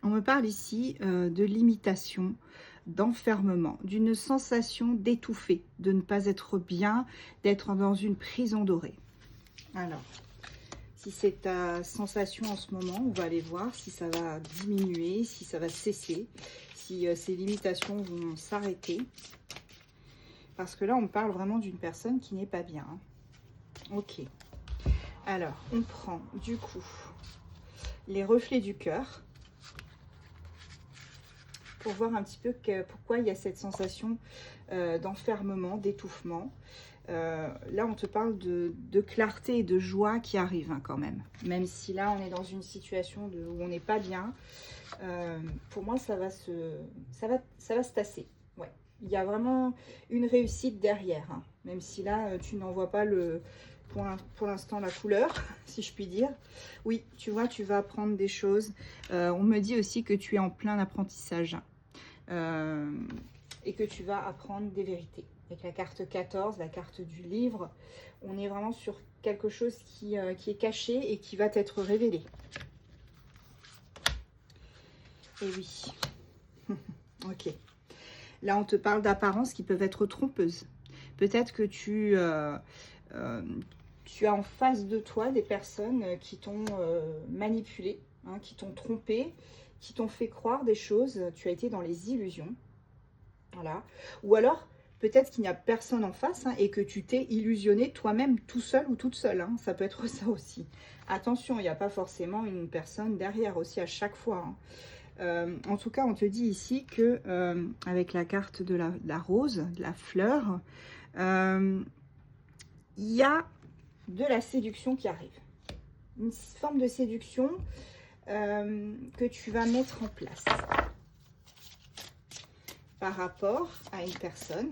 On me parle ici de limitation, d'enfermement, d'une sensation d'étouffer, de ne pas être bien, d'être dans une prison dorée. Alors, si c'est ta sensation en ce moment, on va aller voir si ça va diminuer, si ça va cesser, si ces limitations vont s'arrêter. Parce que là, on me parle vraiment d'une personne qui n'est pas bien. Hein. Ok. Alors, on prend du coup les reflets du cœur pour voir un petit peu pourquoi il y a cette sensation d'enfermement, d'étouffement. Là, on te parle de clarté et de joie qui arrivent hein, quand même. Même si là, on est dans une situation où on n'est pas bien, pour moi, ça va se tasser. Ouais. Il y a vraiment une réussite derrière. Hein. Même si là, tu n'en vois pas pour l'instant la couleur, si je puis dire. Oui, tu vois, tu vas apprendre des choses. On me dit aussi que tu es en plein apprentissage. Et que tu vas apprendre des vérités. Avec la carte 14, la carte du livre, on est vraiment sur quelque chose qui est caché et qui va t'être révélé. Et oui. Ok. Là, on te parle d'apparences qui peuvent être trompeuses. Peut-être que tu as en face de toi des personnes qui t'ont manipulé, hein, qui t'ont trompé, qui t'ont fait croire des choses. Tu as été dans les illusions. Voilà. Ou alors, peut-être qu'il n'y a personne en face hein, et que tu t'es illusionné toi-même tout seul ou toute seule. Hein. Ça peut être ça aussi. Attention, il n'y a pas forcément une personne derrière aussi à chaque fois. Hein. En tout cas, on te dit ici que avec la carte de la rose, de la fleur, il y a de la séduction qui arrive. Une forme de séduction que tu vas mettre en place par rapport à une personne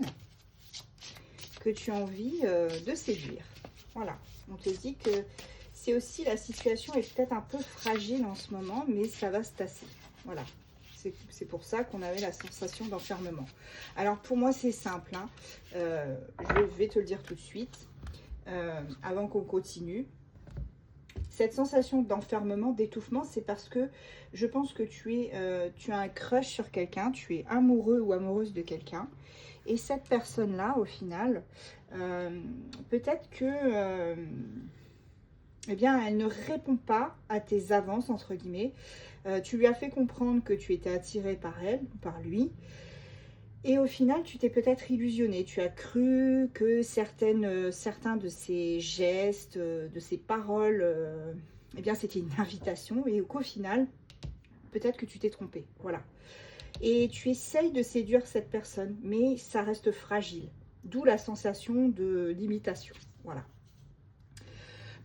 que tu as envie de séduire. Voilà, on te dit que c'est aussi la situation est peut-être un peu fragile en ce moment, mais ça va se tasser. Voilà, c'est pour ça qu'on avait la sensation d'enfermement. Alors pour moi c'est simple, hein. Je vais te le dire tout de suite, avant qu'on continue. Cette sensation d'enfermement, d'étouffement, c'est parce que je pense que tu as un crush sur quelqu'un, tu es amoureux ou amoureuse de quelqu'un. Et cette personne-là, au final, peut-être que, eh bien, elle ne répond pas à tes avances, entre guillemets. Tu lui as fait comprendre que tu étais attiré par elle, par lui. Et au final, tu t'es peut-être illusionné. Tu as cru que certains de ses gestes, de ses paroles, eh bien, c'était une invitation. Et qu'au final, peut-être que tu t'es trompé. Voilà. Et tu essayes de séduire cette personne, mais ça reste fragile. D'où la sensation de limitation. Voilà.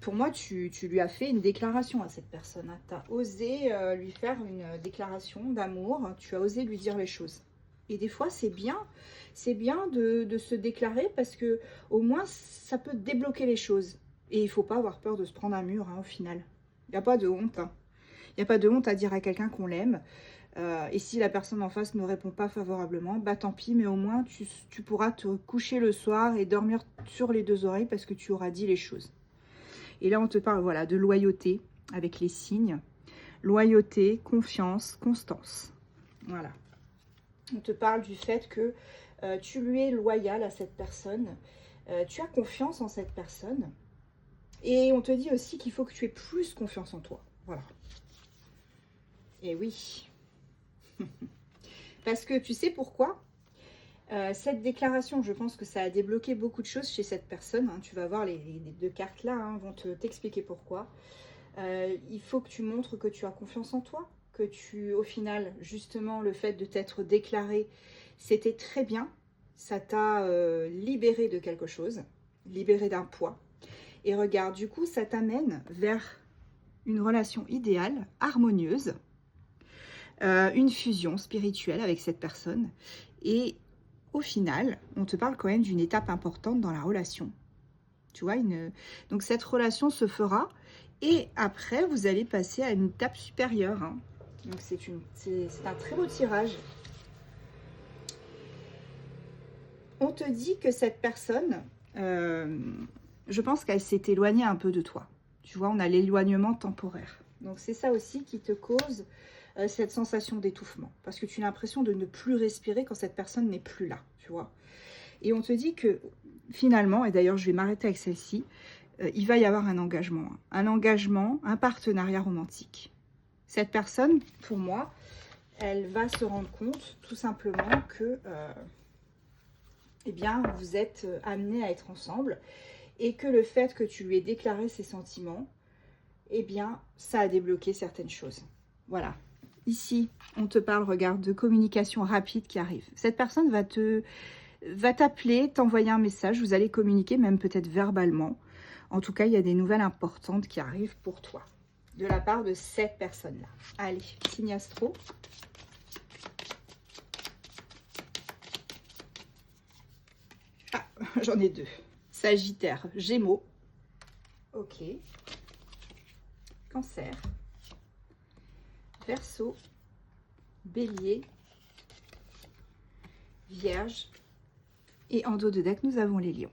Pour moi, tu lui as fait une déclaration à cette personne. Hein. Tu as osé lui faire une déclaration d'amour. Tu as osé lui dire les choses. Et des fois, c'est bien de se déclarer parce que au moins, ça peut débloquer les choses. Et il ne faut pas avoir peur de se prendre un mur, hein, au final. Il n'y a pas de honte. Hein. Il n'y a pas de honte à dire à quelqu'un qu'on l'aime. Et si la personne en face ne répond pas favorablement, bah tant pis, mais au moins, tu pourras te coucher le soir et dormir sur les deux oreilles parce que tu auras dit les choses. Et là, on te parle voilà, de loyauté avec les signes. Loyauté, confiance, constance. Voilà. On te parle du fait que tu lui es loyal à cette personne. Tu as confiance en cette personne. Et on te dit aussi qu'il faut que tu aies plus confiance en toi. Voilà. Et oui. Parce que tu sais pourquoi cette déclaration, je pense que ça a débloqué beaucoup de choses chez cette personne. Hein. Tu vas voir, les deux cartes là hein, vont t'expliquer pourquoi. Il faut que tu montres que tu as confiance en toi, que au final, justement, le fait de t'être déclaré, c'était très bien. Ça t'a libéré de quelque chose, libéré d'un poids. Et regarde, du coup, ça t'amène vers une relation idéale, harmonieuse, une fusion spirituelle avec cette personne. Et au final, on te parle quand même d'une étape importante dans la relation. Tu vois, donc cette relation se fera et après, vous allez passer à une étape supérieure. Hein. Donc c'est un très beau tirage. On te dit que cette personne, je pense qu'elle s'est éloignée un peu de toi. Tu vois, on a l'éloignement temporaire. Donc c'est ça aussi qui te cause cette sensation d'étouffement. Parce que tu as l'impression de ne plus respirer quand cette personne n'est plus là, tu vois. Et on te dit que finalement, et d'ailleurs je vais m'arrêter avec celle-ci, il va y avoir un engagement. Un engagement, un partenariat romantique. Cette personne, pour moi, elle va se rendre compte tout simplement que eh bien, vous êtes amenés à être ensemble et que le fait que tu lui aies déclaré ses sentiments, eh bien, ça a débloqué certaines choses. Voilà. Ici, on te parle, regarde, de communication rapide qui arrive. Cette personne va t'appeler, t'envoyer un message, vous allez communiquer, même peut-être verbalement. En tout cas, il y a des nouvelles importantes qui arrivent pour toi, de la part de cette personne-là. Allez, signe astro. Ah, j'en ai deux. Sagittaire, Gémeaux. Ok. Cancer. Verseau. Bélier. Vierge. Et en dos de deck, nous avons les lions.